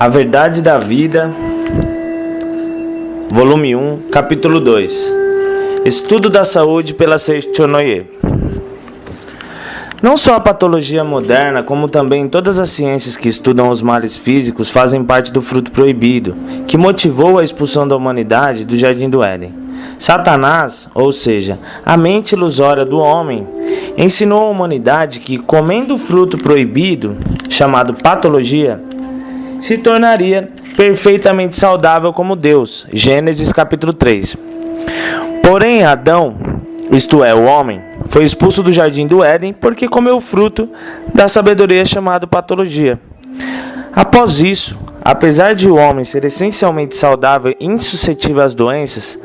A Verdade da Vida, volume 1, capítulo 2. Estudo da saúde pela Seishonoye. Não só a patologia moderna, como também todas as ciências que estudam os males físicos fazem parte do fruto proibido, que motivou a expulsão da humanidade do Jardim do Éden. Satanás, ou seja, a mente ilusória do homem, ensinou à humanidade que, comendo o fruto proibido, chamado patologia, se tornaria perfeitamente saudável como Deus. Gênesis capítulo 3. Porém, Adão, isto é, o homem, foi expulso do Jardim do Éden porque comeu o fruto da sabedoria chamado patologia. Após isso, apesar de o homem ser essencialmente saudável e insuscetível às doenças,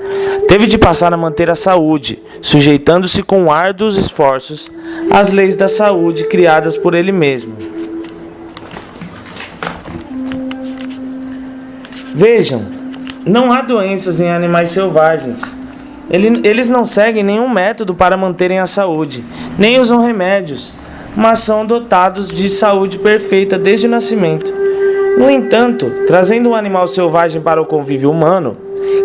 teve de passar a manter a saúde, sujeitando-se com árduos esforços às leis da saúde criadas por ele mesmo. Vejam, não há doenças em animais selvagens. Eles não seguem nenhum método para manterem a saúde, nem usam remédios, mas são dotados de saúde perfeita desde o nascimento. No entanto, trazendo um animal selvagem para o convívio humano,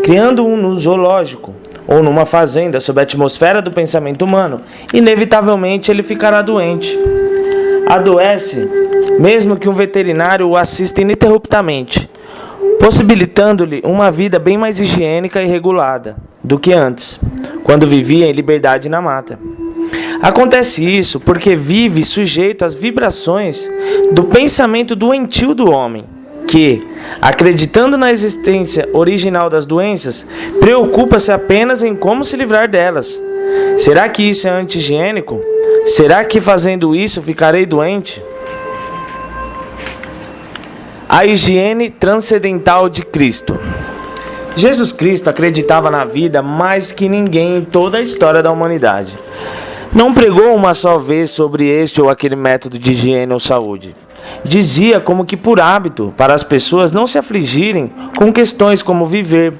criando-o no zoológico ou numa fazenda sob a atmosfera do pensamento humano, inevitavelmente ele ficará doente. Adoece, mesmo que um veterinário o assista ininterruptamente, possibilitando-lhe uma vida bem mais higiênica e regulada do que antes, quando vivia em liberdade na mata. Acontece isso porque vive sujeito às vibrações do pensamento doentio do homem, que, acreditando na existência original das doenças, preocupa-se apenas em como se livrar delas. Será que isso é anti-higiênico? Será que fazendo isso ficarei doente? A higiene transcendental de Cristo. Jesus Cristo acreditava na vida mais que ninguém em toda a história da humanidade. Não pregou uma só vez sobre este ou aquele método de higiene ou saúde. Dizia como que por hábito, para as pessoas não se afligirem com questões como viver,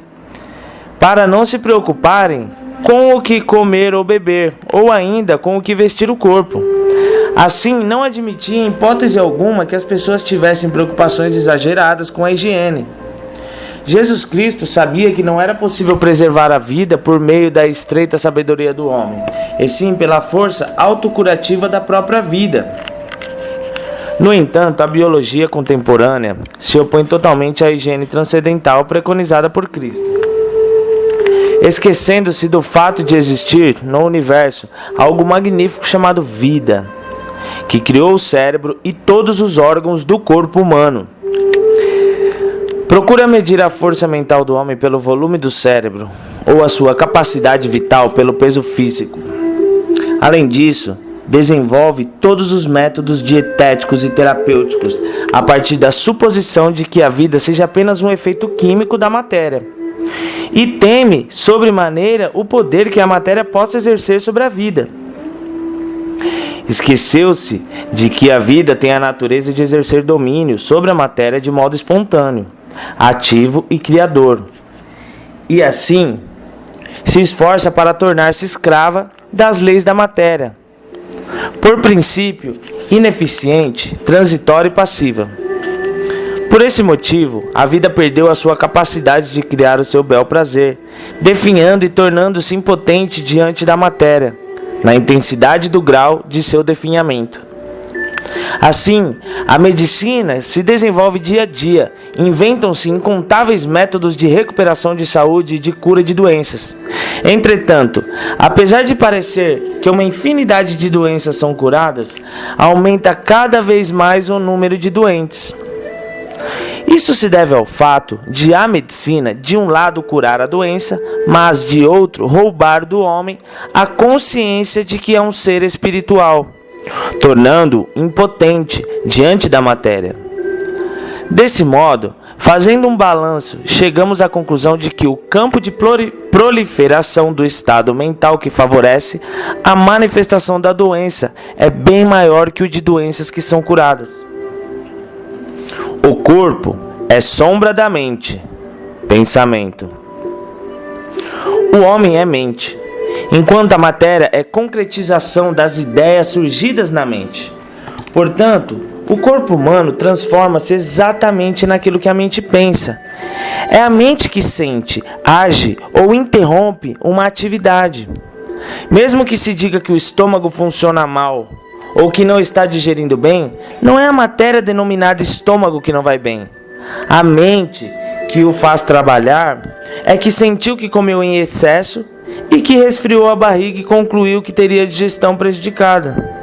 para não se preocuparem com o que comer ou beber, ou ainda com o que vestir o corpo. Assim, não admitia em hipótese alguma que as pessoas tivessem preocupações exageradas com a higiene. Jesus Cristo sabia que não era possível preservar a vida por meio da estreita sabedoria do homem, e sim pela força autocurativa da própria vida. No entanto, a biologia contemporânea se opõe totalmente à higiene transcendental preconizada por Cristo, esquecendo-se do fato de existir no universo algo magnífico chamado vida, que criou o cérebro e todos os órgãos do corpo humano. Procura medir a força mental do homem pelo volume do cérebro, ou a sua capacidade vital pelo peso físico. Além disso, desenvolve todos os métodos dietéticos e terapêuticos a partir da suposição de que a vida seja apenas um efeito químico da matéria, e teme sobremaneira o poder que a matéria possa exercer sobre a vida. Esqueceu-se de que a vida tem a natureza de exercer domínio sobre a matéria de modo espontâneo, ativo e criador, e assim se esforça para tornar-se escrava das leis da matéria, por princípio ineficiente, transitória e passiva. Por esse motivo, a vida perdeu a sua capacidade de criar o seu bel prazer, definhando e tornando-se impotente diante da matéria, na intensidade do grau de seu definhamento. Assim, a medicina se desenvolve dia a dia, inventam-se incontáveis métodos de recuperação de saúde e de cura de doenças. Entretanto, apesar de parecer que uma infinidade de doenças são curadas, aumenta cada vez mais o número de doentes. Isso se deve ao fato de a medicina, de um lado, curar a doença, mas de outro, roubar do homem a consciência de que é um ser espiritual, tornando-o impotente diante da matéria. Desse modo, fazendo um balanço, chegamos à conclusão de que o campo de proliferação do estado mental que favorece a manifestação da doença é bem maior que o de doenças que são curadas. O corpo é sombra da mente, pensamento. O homem é mente, enquanto a matéria é concretização das ideias surgidas na mente. Portanto, O corpo humano transforma-se exatamente naquilo que a mente pensa. É a mente que sente, age ou interrompe uma atividade. Mesmo que se diga que o estômago funciona mal ou que não está digerindo bem, não é a matéria denominada estômago que não vai bem. A mente que o faz trabalhar é que sentiu que comeu em excesso e que resfriou a barriga e concluiu que teria digestão prejudicada.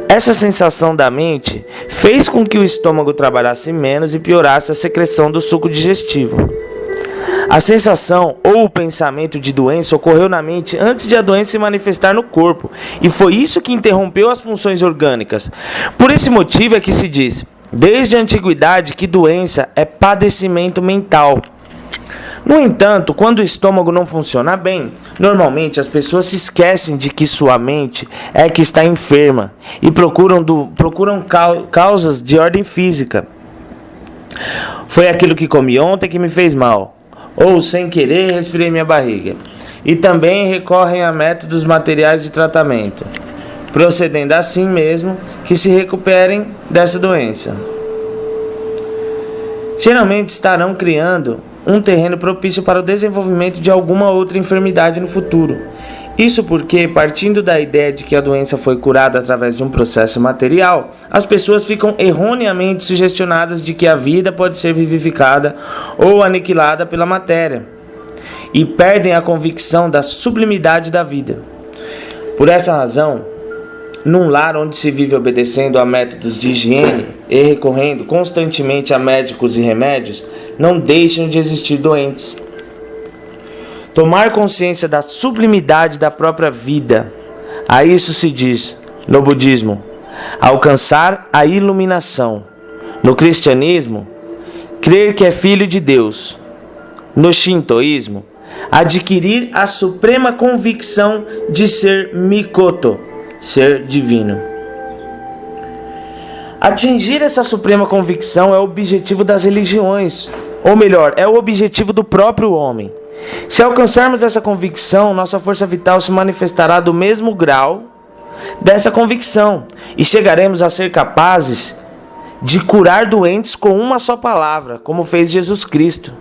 Essa sensação da mente fez com que o estômago trabalhasse menos e piorasse a secreção do suco digestivo. A sensação ou o pensamento de doença ocorreu na mente antes de a doença se manifestar no corpo, e foi isso que interrompeu as funções orgânicas. Por esse motivo é que se diz, desde a antiguidade, que doença é padecimento mental. No entanto, quando o estômago não funciona bem, normalmente as pessoas se esquecem de que sua mente é que está enferma e procuram causas de ordem física. Foi aquilo que comi ontem que me fez mal, ou sem querer resfriei minha barriga. E também recorrem a métodos materiais de tratamento, procedendo assim mesmo que se recuperem dessa doença. Geralmente estarão criando um terreno propício para o desenvolvimento de alguma outra enfermidade no futuro. Isso porque, partindo da ideia de que a doença foi curada através de um processo material, as pessoas ficam erroneamente sugestionadas de que a vida pode ser vivificada ou aniquilada pela matéria, e perdem a convicção da sublimidade da vida. Por essa razão, num lar onde se vive obedecendo a métodos de higiene e recorrendo constantemente a médicos e remédios, não deixam de existir doentes. Tomar consciência da sublimidade da própria vida, a isso se diz, no budismo, alcançar a iluminação. No cristianismo, crer que é filho de Deus. No shintoísmo, adquirir a suprema convicção de ser mikoto, ser divino. Atingir essa suprema convicção é o objetivo das religiões, ou melhor, é o objetivo do próprio homem. Se alcançarmos essa convicção, nossa força vital se manifestará do mesmo grau dessa convicção e chegaremos a ser capazes de curar doentes com uma só palavra, como fez Jesus Cristo,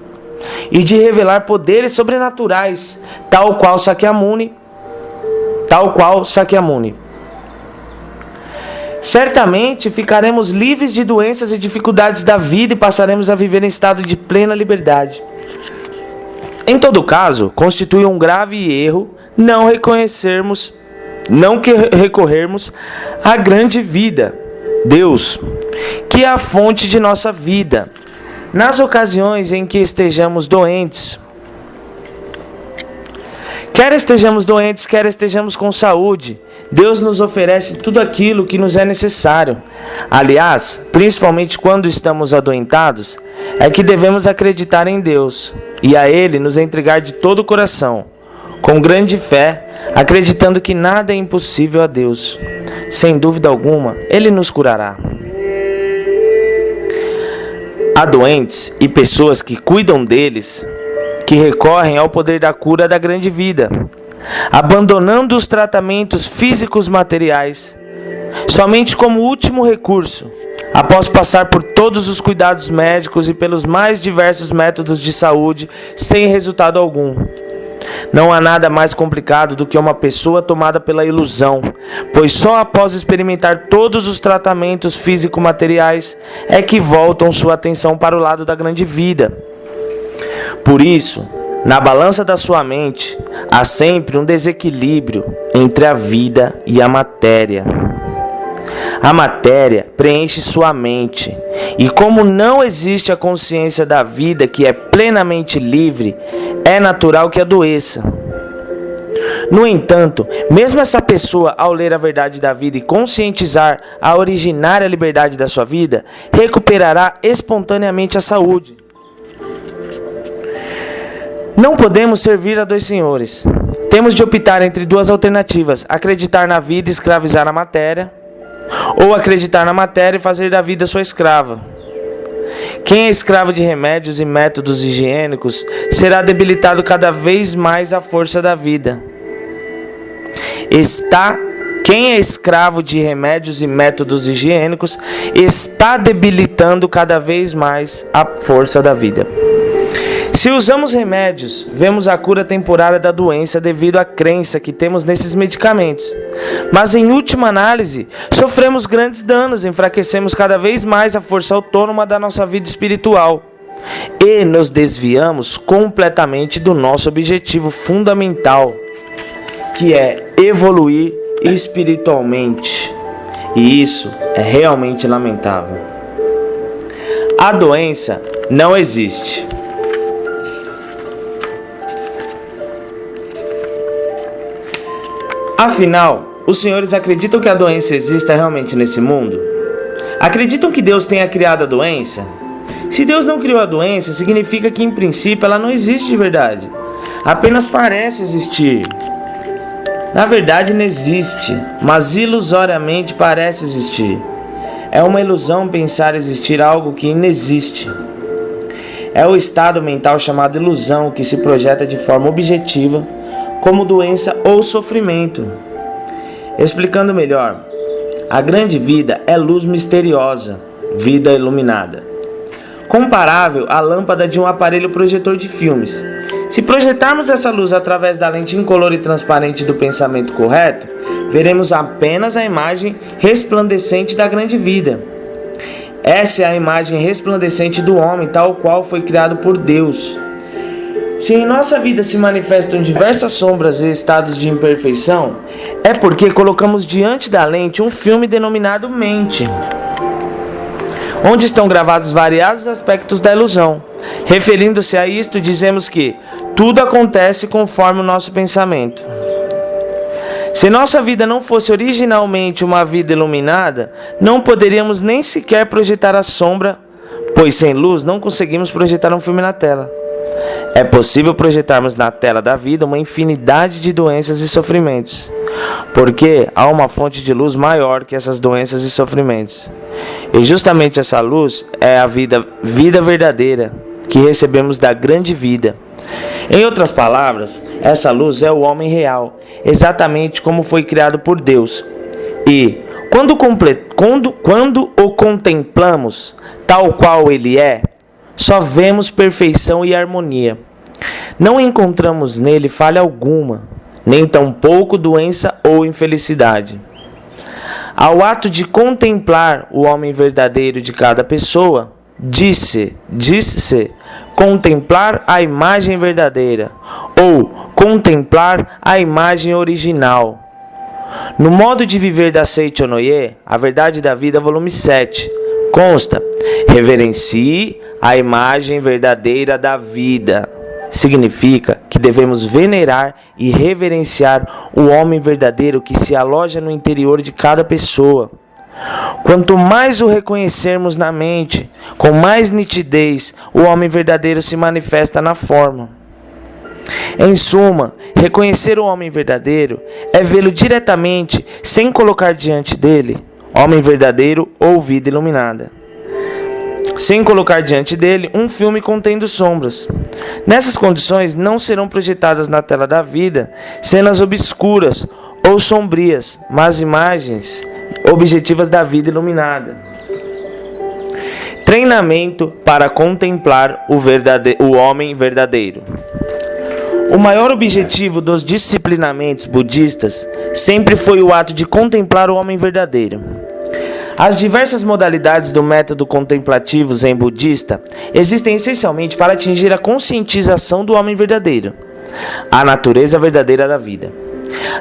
e de revelar poderes sobrenaturais, tal qual Sakyamuni. Certamente ficaremos livres de doenças e dificuldades da vida e passaremos a viver em estado de plena liberdade. Em todo caso, constitui um grave erro não recorrermos à grande vida, Deus, que é a fonte de nossa vida, nas ocasiões em que estejamos doentes. Quer estejamos doentes, quer estejamos com saúde, Deus nos oferece tudo aquilo que nos é necessário. Aliás, principalmente quando estamos adoentados, é que devemos acreditar em Deus e a Ele nos entregar de todo o coração, com grande fé, acreditando que nada é impossível a Deus. Sem dúvida alguma, Ele nos curará. Há doentes e pessoas que cuidam deles, que recorrem ao poder da cura da grande vida, abandonando os tratamentos físicos materiais, somente como último recurso, após passar por todos os cuidados médicos e pelos mais diversos métodos de saúde, sem resultado algum. Não há nada mais complicado do que uma pessoa tomada pela ilusão, pois só após experimentar todos os tratamentos físico-materiais é que voltam sua atenção para o lado da grande vida. Por isso, na balança da sua mente, há sempre um desequilíbrio entre a vida e a matéria. A matéria preenche sua mente, e como não existe a consciência da vida que é plenamente livre, é natural que adoeça. No entanto, mesmo essa pessoa, ao ler a verdade da vida e conscientizar a originária liberdade da sua vida, recuperará espontaneamente a saúde. Não podemos servir a dois senhores. Temos de optar entre duas alternativas: acreditar na vida e escravizar a matéria, ou acreditar na matéria e fazer da vida sua escrava. Quem é escravo de remédios e métodos higiênicos será debilitado cada vez mais à força da vida. Está Quem é escravo de remédios e métodos higiênicos está debilitando cada vez mais a força da vida. Se usamos remédios, vemos a cura temporária da doença devido à crença que temos nesses medicamentos. Mas em última análise, sofremos grandes danos, enfraquecemos cada vez mais a força autônoma da nossa vida espiritual e nos desviamos completamente do nosso objetivo fundamental, que é evoluir espiritualmente. E isso é realmente lamentável. A doença não existe. Afinal, os senhores acreditam que a doença exista realmente nesse mundo? Acreditam que Deus tenha criado a doença? Se Deus não criou a doença, significa que, em princípio, ela não existe de verdade. Apenas parece existir. Na verdade, não existe, mas ilusoriamente parece existir. É uma ilusão pensar existir algo que inexiste. É o estado mental chamado ilusão que se projeta de forma objetiva, como doença ou sofrimento. Explicando melhor, a grande vida é luz misteriosa, vida iluminada, comparável à lâmpada de um aparelho projetor de filmes. Se projetarmos essa luz através da lente incolor e transparente do pensamento correto, veremos apenas a imagem resplandecente da grande vida. Essa é a imagem resplandecente do homem, tal qual foi criado por Deus. Se em nossa vida se manifestam diversas sombras e estados de imperfeição, é porque colocamos diante da lente um filme denominado mente, onde estão gravados variados aspectos da ilusão. Referindo-se a isto, dizemos que tudo acontece conforme o nosso pensamento. Se nossa vida não fosse originalmente uma vida iluminada, não poderíamos nem sequer projetar a sombra, pois sem luz não conseguimos projetar um filme na tela. É possível projetarmos na tela da vida uma infinidade de doenças e sofrimentos, porque há uma fonte de luz maior que essas doenças e sofrimentos. E justamente essa luz é a vida verdadeira que recebemos da grande vida. Em outras palavras, essa luz é o homem real, exatamente como foi criado por Deus. E quando o contemplamos tal qual ele é, só vemos perfeição e harmonia. Não encontramos nele falha alguma, nem tampouco doença ou infelicidade. Ao ato de contemplar o homem verdadeiro de cada pessoa, diz-se contemplar a imagem verdadeira, ou contemplar a imagem original. No modo de viver da Seicho Noye, A Verdade da Vida, volume 7, consta: reverencie a imagem verdadeira da vida. Significa que devemos venerar e reverenciar o homem verdadeiro que se aloja no interior de cada pessoa. Quanto mais o reconhecermos na mente, com mais nitidez o homem verdadeiro se manifesta na forma. Em suma, reconhecer o homem verdadeiro é vê-lo diretamente, sem colocar diante dele homem verdadeiro ou vida iluminada. Sem colocar diante dele um filme contendo sombras. Nessas condições não serão projetadas na tela da vida cenas obscuras ou sombrias, mas imagens objetivas da vida iluminada. Treinamento para contemplar o homem verdadeiro. O maior objetivo dos disciplinamentos budistas sempre foi o ato de contemplar o homem verdadeiro. As diversas modalidades do método contemplativo zen budista existem essencialmente para atingir a conscientização do homem verdadeiro, a natureza verdadeira da vida.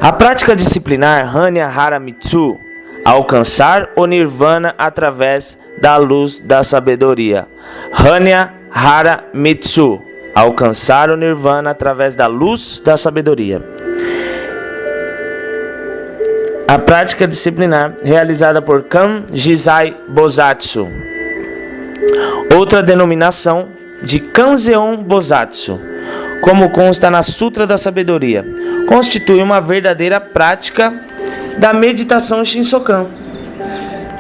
A prática disciplinar Hanya Hara Mitsu, alcançar o Nirvana através da luz da sabedoria. Hanya Hara Mitsu, alcançar o Nirvana através da luz da sabedoria. A prática disciplinar realizada por Kanjizai Bosatsu, outra denominação de Kanzeon Bosatsu, como consta na Sutra da Sabedoria, constitui uma verdadeira prática da meditação Shinsokan.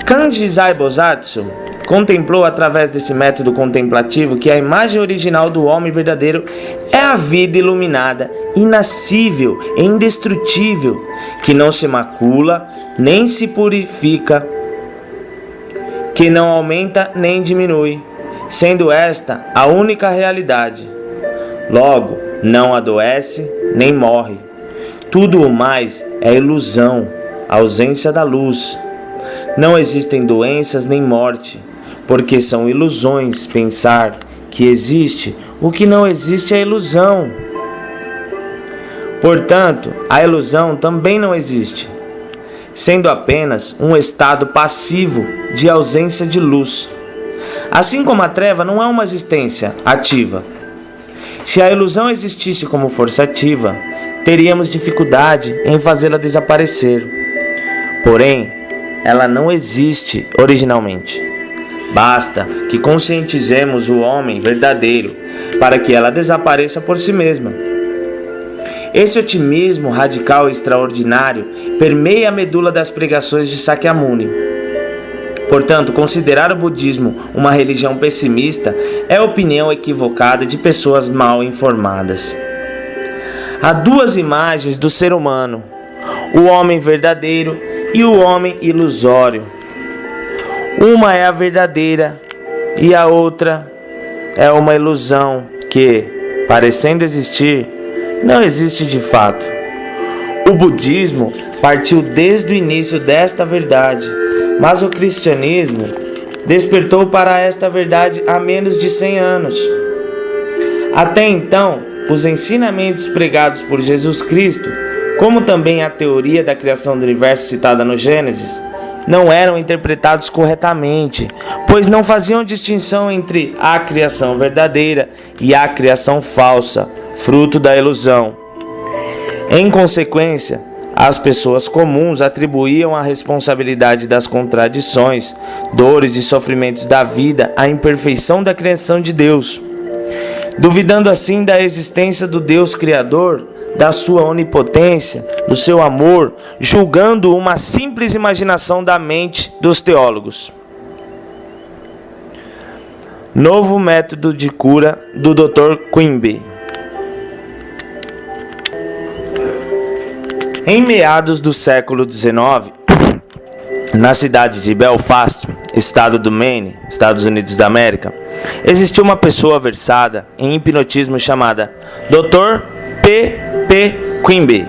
Kanjizai Bosatsu contemplou através desse método contemplativo que a imagem original do homem verdadeiro é a vida iluminada, inascível e indestrutível, que não se macula, nem se purifica, que não aumenta nem diminui, sendo esta a única realidade. Logo, não adoece nem morre. Tudo o mais é ilusão, ausência da luz. Não existem doenças nem morte, porque são ilusões pensar que existe o que não existe é ilusão. Portanto, a ilusão também não existe, sendo apenas um estado passivo de ausência de luz. Assim como a treva não é uma existência ativa. Se a ilusão existisse como força ativa, teríamos dificuldade em fazê-la desaparecer. Porém, ela não existe originalmente. Basta que conscientizemos o homem verdadeiro para que ela desapareça por si mesma. Esse otimismo radical e extraordinário permeia a medula das pregações de Sakyamuni. Portanto, considerar o budismo uma religião pessimista é opinião equivocada de pessoas mal informadas. Há duas imagens do ser humano: o homem verdadeiro e o homem ilusório. Uma é a verdadeira e a outra é uma ilusão que, parecendo existir, não existe de fato. O budismo partiu desde o início desta verdade, mas o cristianismo despertou para esta verdade há menos de 100 anos. Até então, os ensinamentos pregados por Jesus Cristo, como também a teoria da criação do universo citada no Gênesis, não eram interpretados corretamente, pois não faziam distinção entre a criação verdadeira e a criação falsa, fruto da ilusão. Em consequência, as pessoas comuns atribuíam a responsabilidade das contradições, dores e sofrimentos da vida à imperfeição da criação de Deus, duvidando assim da existência do Deus Criador, da sua onipotência, do seu amor, julgando uma simples imaginação da mente dos teólogos. Novo método de cura do Dr. Quimby. Em meados do século XIX, na cidade de Belfast, estado do Maine, Estados Unidos da América, existiu uma pessoa versada em hipnotismo chamada Dr. P. Quimby.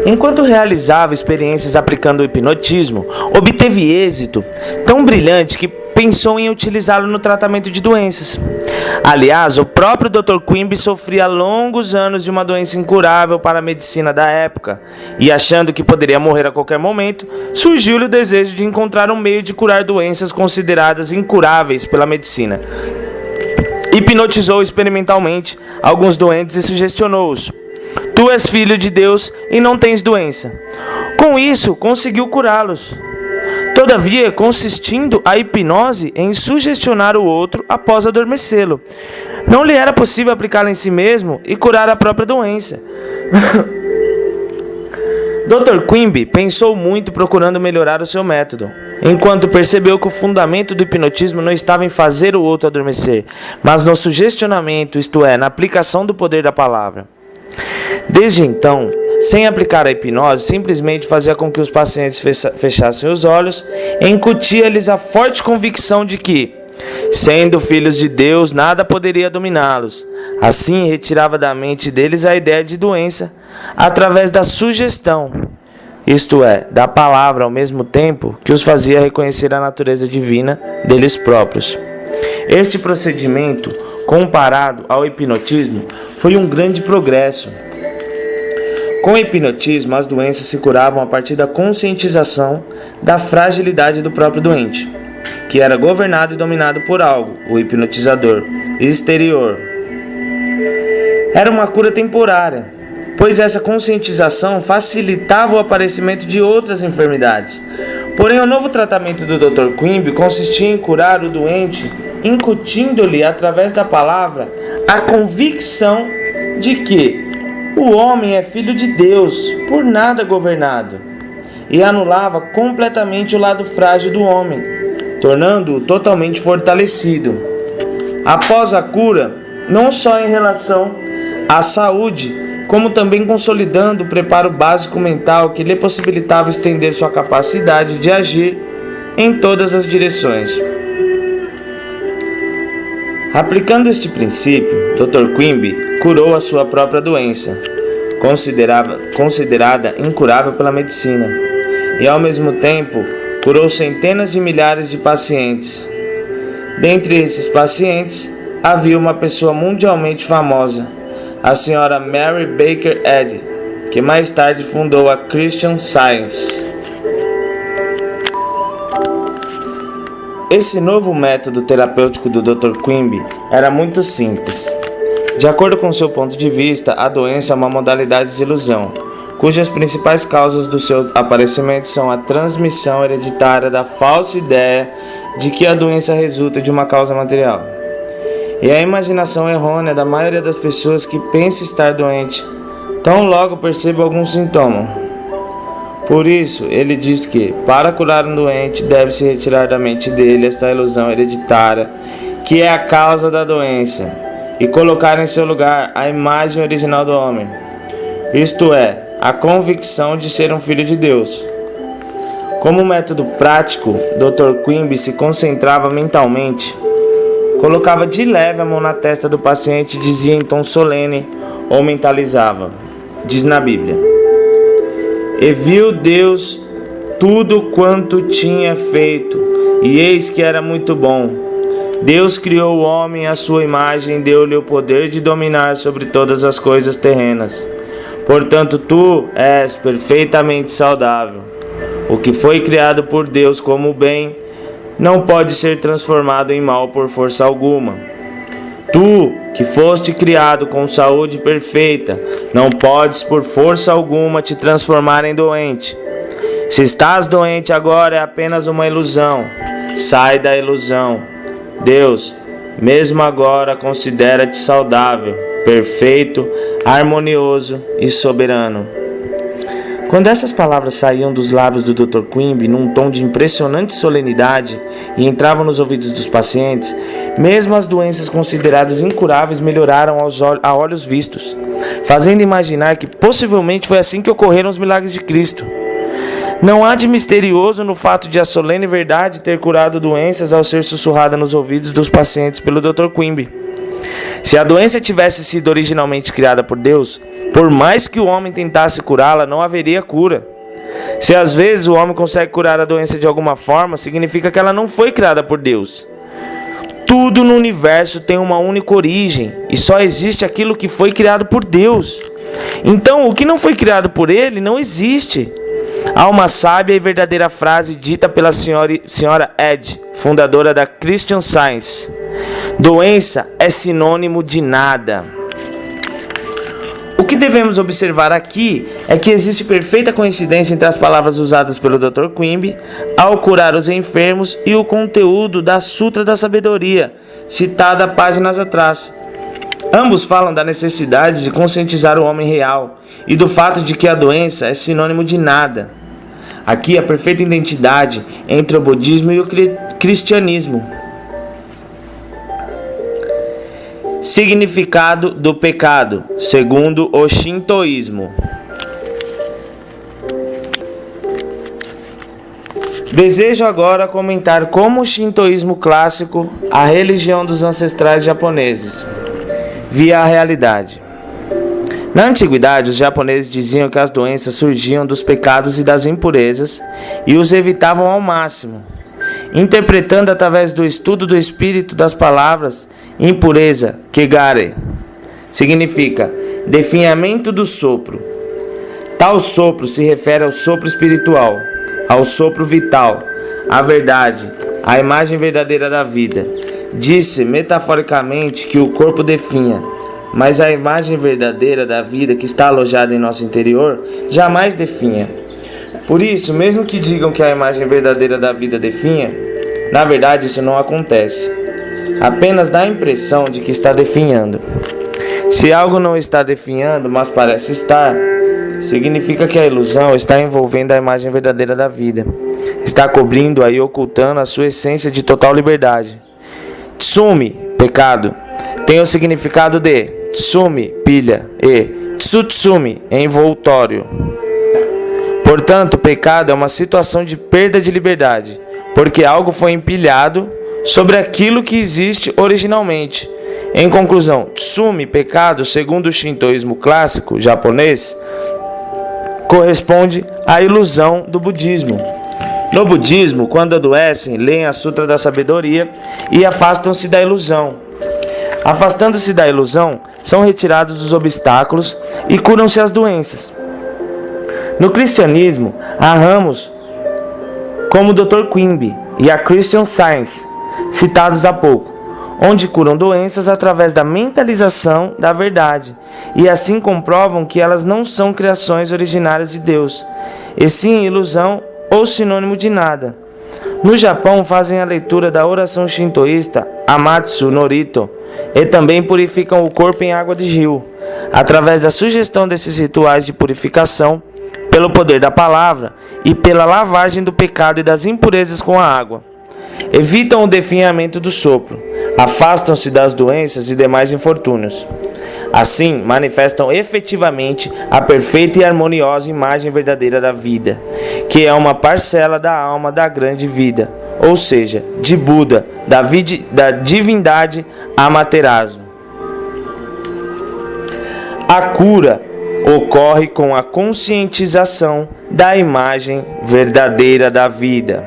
Enquanto realizava experiências aplicando o hipnotismo, obteve êxito tão brilhante que pensou em utilizá-lo no tratamento de doenças. Aliás, o próprio Dr. Quimby sofria longos anos de uma doença incurável para a medicina da época, e achando que poderia morrer a qualquer momento, surgiu-lhe o desejo de encontrar um meio de curar doenças consideradas incuráveis pela medicina. Hipnotizou experimentalmente alguns doentes e sugestionou-os: "Tu és filho de Deus e não tens doença." Com isso, conseguiu curá-los. Todavia, consistindo a hipnose em sugestionar o outro após adormecê-lo, não lhe era possível aplicá-la em si mesmo e curar a própria doença. Dr. Quimby pensou muito procurando melhorar o seu método, enquanto percebeu que o fundamento do hipnotismo não estava em fazer o outro adormecer, mas no sugestionamento, isto é, na aplicação do poder da palavra. Desde então, sem aplicar a hipnose, simplesmente fazia com que os pacientes fechassem os olhos e incutia-lhes a forte convicção de que, sendo filhos de Deus, nada poderia dominá-los. Assim, retirava da mente deles a ideia de doença através da sugestão, isto é, da palavra, ao mesmo tempo que os fazia reconhecer a natureza divina deles próprios. Este procedimento, comparado ao hipnotismo, foi um grande progresso. Com o hipnotismo, as doenças se curavam a partir da conscientização da fragilidade do próprio doente, que era governado e dominado por algo, o hipnotizador, exterior. Era uma cura temporária, pois essa conscientização facilitava o aparecimento de outras enfermidades. Porém, o novo tratamento do Dr. Quimby consistia em curar o doente, incutindo-lhe, através da palavra, a convicção de que o homem é filho de Deus, por nada governado, e anulava completamente o lado frágil do homem, tornando-o totalmente fortalecido. Após a cura, não só em relação à saúde, como também consolidando o preparo básico mental que lhe possibilitava estender sua capacidade de agir em todas as direções. Aplicando este princípio, Dr. Quimby curou a sua própria doença, considerada incurável pela medicina, e ao mesmo tempo curou centenas de milhares de pacientes. Dentre esses pacientes, havia uma pessoa mundialmente famosa, a senhora Mary Baker Eddy, que mais tarde fundou a Christian Science. Esse novo método terapêutico do Dr. Quimby era muito simples. De acordo com seu ponto de vista, a doença é uma modalidade de ilusão, cujas principais causas do seu aparecimento são a transmissão hereditária da falsa ideia de que a doença resulta de uma causa material, e a imaginação errônea da maioria das pessoas que pensa estar doente, tão logo perceba algum sintoma. Por isso, ele diz que, para curar um doente, deve-se retirar da mente dele esta ilusão hereditária, que é a causa da doença, e colocar em seu lugar a imagem original do homem, isto é, a convicção de ser um filho de Deus. Como método prático, Dr. Quimby se concentrava mentalmente, colocava de leve a mão na testa do paciente e dizia em tom solene ou mentalizava. Diz na Bíblia: "E viu Deus tudo quanto tinha feito, e eis que era muito bom. Deus criou o homem à sua imagem e deu-lhe o poder de dominar sobre todas as coisas terrenas. Portanto, tu és perfeitamente saudável. O que foi criado por Deus como bem não pode ser transformado em mal por força alguma. Tu, que foste criado com saúde perfeita, não podes por força alguma te transformar em doente. Se estás doente agora é apenas uma ilusão. Sai da ilusão. Deus, mesmo agora, considera-te saudável, perfeito, harmonioso e soberano." Quando essas palavras saíam dos lábios do Dr. Quimby num tom de impressionante solenidade e entravam nos ouvidos dos pacientes, mesmo as doenças consideradas incuráveis melhoraram a olhos vistos, fazendo imaginar que possivelmente foi assim que ocorreram os milagres de Cristo. Não há de misterioso no fato de a solene verdade ter curado doenças ao ser sussurrada nos ouvidos dos pacientes pelo Dr. Quimby. Se a doença tivesse sido originalmente criada por Deus, por mais que o homem tentasse curá-la, não haveria cura. Se às vezes o homem consegue curar a doença de alguma forma, significa que ela não foi criada por Deus. Tudo no universo tem uma única origem, e só existe aquilo que foi criado por Deus. Então, o que não foi criado por Ele não existe. Há uma sábia e verdadeira frase dita pela senhora Eddy, fundadora da Christian Science: "Doença é sinônimo de nada." O que devemos observar aqui é que existe perfeita coincidência entre as palavras usadas pelo Dr. Quimby ao curar os enfermos e o conteúdo da Sutra da Sabedoria, citada páginas atrás. Ambos falam da necessidade de conscientizar o homem real e do fato de que a doença é sinônimo de nada. Aqui a perfeita identidade entre o budismo e o cristianismo. Significado do pecado, segundo o shintoísmo. Desejo agora comentar como o shintoísmo clássico, a religião dos ancestrais japoneses, via a realidade. Na antiguidade, os japoneses diziam que as doenças surgiam dos pecados e das impurezas e os evitavam ao máximo, interpretando através do estudo do espírito das palavras impureza, kegare, significa definhamento do sopro. Tal sopro se refere ao sopro espiritual, ao sopro vital, à verdade, à imagem verdadeira da vida. Disse metaforicamente que o corpo definha, mas a imagem verdadeira da vida que está alojada em nosso interior jamais definha. Por isso, mesmo que digam que a imagem verdadeira da vida definha, na verdade isso não acontece. Apenas dá a impressão de que está definhando. Se algo não está definhando, mas parece estar, significa que a ilusão está envolvendo a imagem verdadeira da vida. está cobrindo e ocultando a sua essência de total liberdade. Tsumi, pecado, tem o significado de tsumi, pilha, e tsutsumi, envoltório. Portanto, pecado é uma situação de perda de liberdade, porque algo foi empilhado sobre aquilo que existe originalmente. Em conclusão, tsumi, pecado, segundo o shintoísmo clássico japonês, corresponde à ilusão do budismo. No budismo, quando adoecem, leem a Sutra da Sabedoria e afastam-se da ilusão. Afastando-se da ilusão, são retirados os obstáculos e curam-se as doenças. No cristianismo, há ramos como o Dr. Quimby e a Christian Science, citados há pouco, onde curam doenças através da mentalização da verdade, e assim comprovam que elas não são criações originárias de Deus, e sim ilusão ou sinônimo de nada. No Japão, fazem a leitura da oração shintoísta Amatsu no Rito e também purificam o corpo em água de rio. Através da sugestão desses rituais de purificação, pelo poder da palavra e pela lavagem do pecado e das impurezas com a água, evitam o definhamento do sopro, afastam-se das doenças e demais infortúnios. Assim, manifestam efetivamente a perfeita e harmoniosa imagem verdadeira da vida, que é uma parcela da alma da grande vida, ou seja, de Buda, da divindade Amaterasu. A cura ocorre com a conscientização da imagem verdadeira da vida.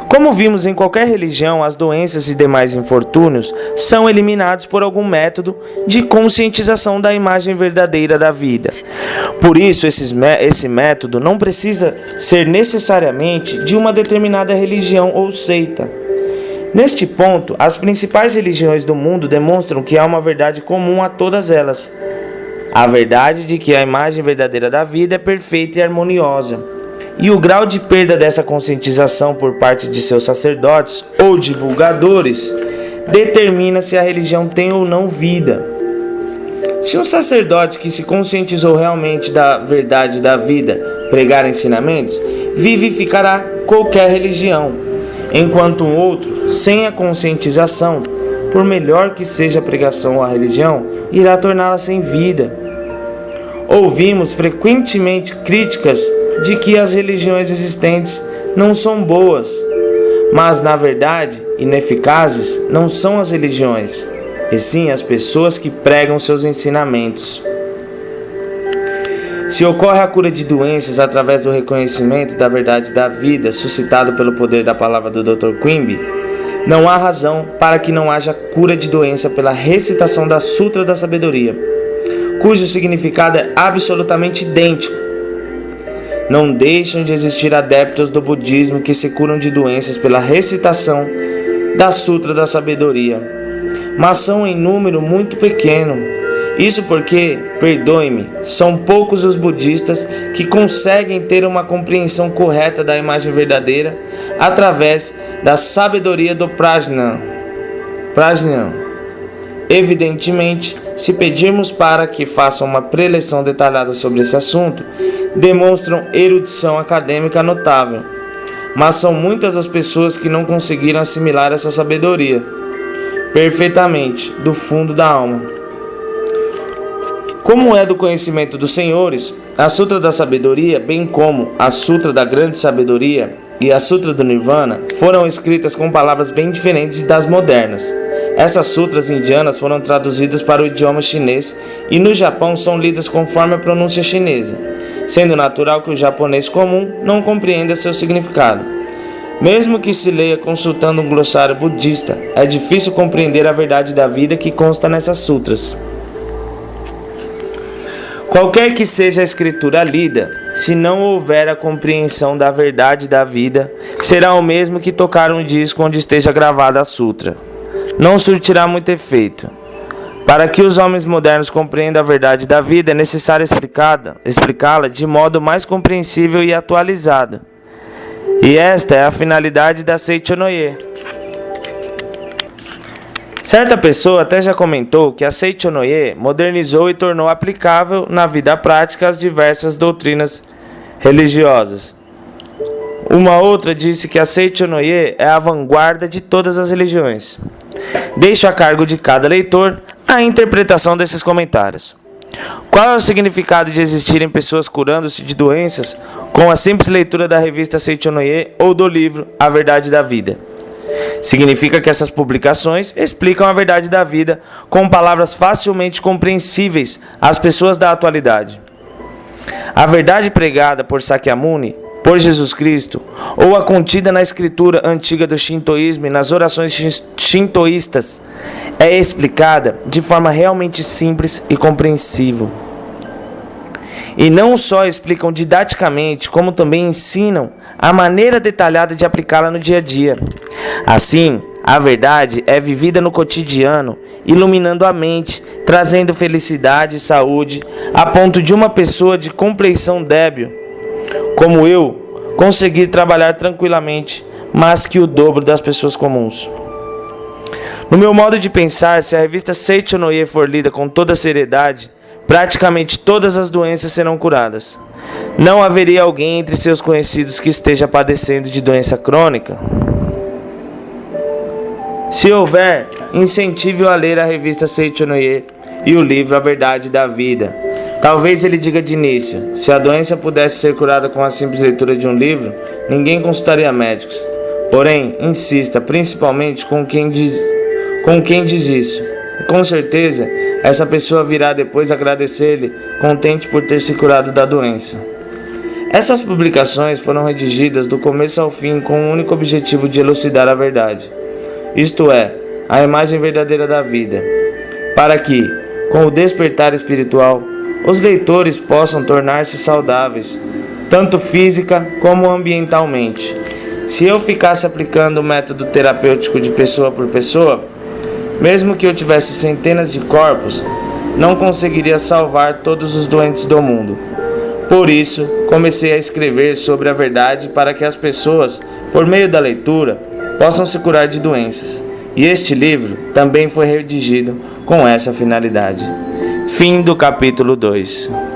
Como vimos em qualquer religião, as doenças e demais infortúnios são eliminados por algum método de conscientização da imagem verdadeira da vida. Por isso, esse método não precisa ser necessariamente de uma determinada religião ou seita. Neste ponto, as principais religiões do mundo demonstram que há uma verdade comum a todas elas: a verdade de que a imagem verdadeira da vida é perfeita e harmoniosa. E o grau de perda dessa conscientização por parte de seus sacerdotes ou divulgadores determina se a religião tem ou não vida. Se um sacerdote que se conscientizou realmente da verdade da vida pregar ensinamentos, vivificará qualquer religião, enquanto um outro, sem a conscientização, por melhor que seja a pregação ou a religião, irá torná-la sem vida. Ouvimos frequentemente críticas de que as religiões existentes não são boas, mas, na verdade, ineficazes não são as religiões, e sim as pessoas que pregam seus ensinamentos. Se ocorre a cura de doenças através do reconhecimento da verdade da vida suscitado pelo poder da palavra do Dr. Quimby, não há razão para que não haja cura de doença pela recitação da Sutra da Sabedoria, cujo significado é absolutamente idêntico. Não deixam de existir adeptos do budismo que se curam de doenças pela recitação da Sutra da Sabedoria, mas são em número muito pequeno. Isso porque, perdoe-me, são poucos os budistas que conseguem ter uma compreensão correta da imagem verdadeira através da sabedoria do Prajna. Evidentemente, se pedirmos para que façam uma preleção detalhada sobre esse assunto, demonstram erudição acadêmica notável, mas são muitas as pessoas que não conseguiram assimilar essa sabedoria perfeitamente do fundo da alma. Como é do conhecimento dos senhores, a Sutra da Sabedoria, bem como a Sutra da Grande Sabedoria e a Sutra do Nirvana, foram escritas com palavras bem diferentes das modernas. Essas sutras indianas foram traduzidas para o idioma chinês e no Japão são lidas conforme a pronúncia chinesa, sendo natural que o japonês comum não compreenda seu significado. Mesmo que se leia consultando um glossário budista, é difícil compreender a verdade da vida que consta nessas sutras. Qualquer que seja a escritura lida, se não houver a compreensão da verdade da vida, será o mesmo que tocar um disco onde esteja gravada a sutra. Não surtirá muito efeito. Para que os homens modernos compreendam a verdade da vida, é necessário explicá-la de modo mais compreensível e atualizado. E esta é a finalidade da Seichonoye. Certa pessoa até já comentou que a Seichonoye modernizou e tornou aplicável na vida prática as diversas doutrinas religiosas. Uma outra disse que a Seichonoye é a vanguarda de todas as religiões. Deixo a cargo de cada leitor a interpretação desses comentários. Qual é o significado de existirem pessoas curando-se de doenças com a simples leitura da revista Seichonoye ou do livro A Verdade da Vida? Significa que essas publicações explicam a verdade da vida com palavras facilmente compreensíveis às pessoas da atualidade. A verdade pregada por Sakyamuni, por Jesus Cristo, ou a contida na escritura antiga do Shintoísmo e nas orações shintoístas, é explicada de forma realmente simples e compreensível. E não só explicam didaticamente, como também ensinam a maneira detalhada de aplicá-la no dia a dia. Assim, a verdade é vivida no cotidiano, iluminando a mente, trazendo felicidade e saúde, a ponto de uma pessoa de compleição débil, como eu, conseguir trabalhar tranquilamente, mas que o dobro das pessoas comuns. No meu modo de pensar, se a revista Seichonoye for lida com toda seriedade, praticamente todas as doenças serão curadas. Não haveria alguém entre seus conhecidos que esteja padecendo de doença crônica? Se houver, incentive-o a ler a revista Seichonoye e o livro A Verdade da Vida. Talvez ele diga de início: se a doença pudesse ser curada com a simples leitura de um livro, ninguém consultaria médicos. Porém, insista, principalmente com quem diz isso. Com certeza, essa pessoa virá depois agradecer-lhe, contente por ter se curado da doença. Essas publicações foram redigidas do começo ao fim com o único objetivo de elucidar a verdade, isto é, a imagem verdadeira da vida, para que, com o despertar espiritual, os leitores possam tornar-se saudáveis, tanto física como ambientalmente. Se eu ficasse aplicando o método terapêutico de pessoa por pessoa, mesmo que eu tivesse centenas de corpos, não conseguiria salvar todos os doentes do mundo. Por isso, comecei a escrever sobre a verdade para que as pessoas, por meio da leitura, possam se curar de doenças. E este livro também foi redigido com essa finalidade. Fim do capítulo 2.